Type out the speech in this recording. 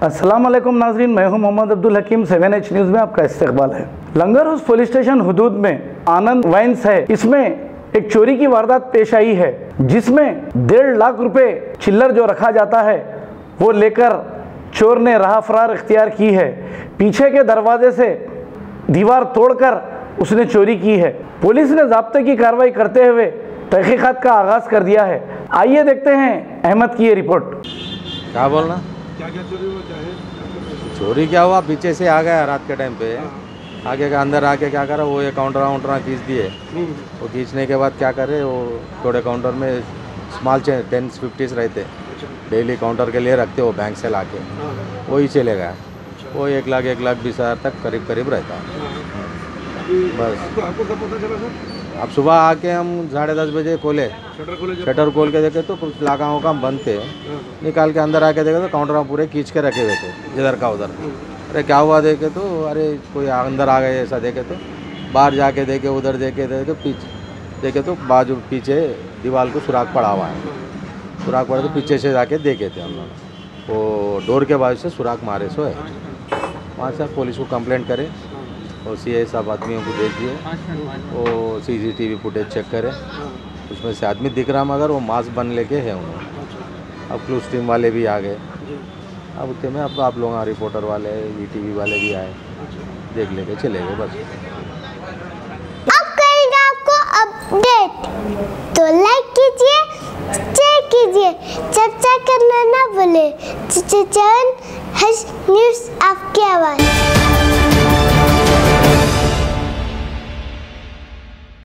अस्सलाम वालेकुम नाजरीन, मैं हूं मोहम्मद अब्दुल हकीम। 7H न्यूज़ में आपका इस्तकबाल है। लंगर हाउस पुलिस स्टेशन हुदूद में आनंद वाइन्स है, इसमें एक चोरी की वारदात पेश आई है, जिसमें 1.5 लाख रुपए चिल्लर जो रखा जाता है वो लेकर चोर ने राह फरार इख्तियार की है। पीछे के दरवाजे से दीवार तोड़कर उसने चोरी की है। पुलिस ने ज़ाब्ते की कार्रवाई करते हुए तहकीकात का आगाज़ कर दिया है। आइए देखते हैं अहमद की ये रिपोर्ट। क्या बोलना, क्या चोरी हुआ? क्या है चोरी क्या हुआ? पीछे से आ गया रात के टाइम पे, आगे का अंदर आके क्या करा, वो ये काउंटर खींच दिए। वो खींचने के बाद क्या करे, वो थोड़े काउंटर में स्मॉल चेंज 10-50 रहते, डेली काउंटर के लिए रखते, वो बैंक से लाके वही चले गया। वो 1,20,000 तक करीब रहता। बस आपको कब पता चला सर? अब सुबह आके हम 10:30 बजे खोले, शटर खोल के देखे तो कुछ लागाओं का बंद थे। निकाल के अंदर आके देखे तो काउंटर पूरे खींच के रखे हुए थे, इधर का उधर। अरे क्या हुआ देखे तो, अरे कोई अंदर आ गए ऐसा देखे तो। बाहर जाके देखे, उधर देखे पीछे देखे तो बाजू पीछे दीवार को सुराख पड़ा हुआ है। सुराख पड़ा तो पीछे से जाके देखे थे हम लोग, वो डोर के बाजू से सुराख मारे सो है। वहाँ से पुलिस को कंप्लेंट करे और CI साहब आदमियों को भेज दिए। वो CCTV फुटेज चेक करे, उसमें से आदमी दिख रहा, मगर वो मास्क बन लेके है उन्होंने। अब क्लूज टीम वाले भी आ गए। अब उतने में अब आप लोग रिपोर्टर वाले, ETV वाले भी आए, देख लेके चले गए बस। अब करेंगे आपको अपडेट, तो लाइक कीजिए, शेयर कीजिए, चर्चा करना ना भूले। न्यूज़ आपकी आवाज़।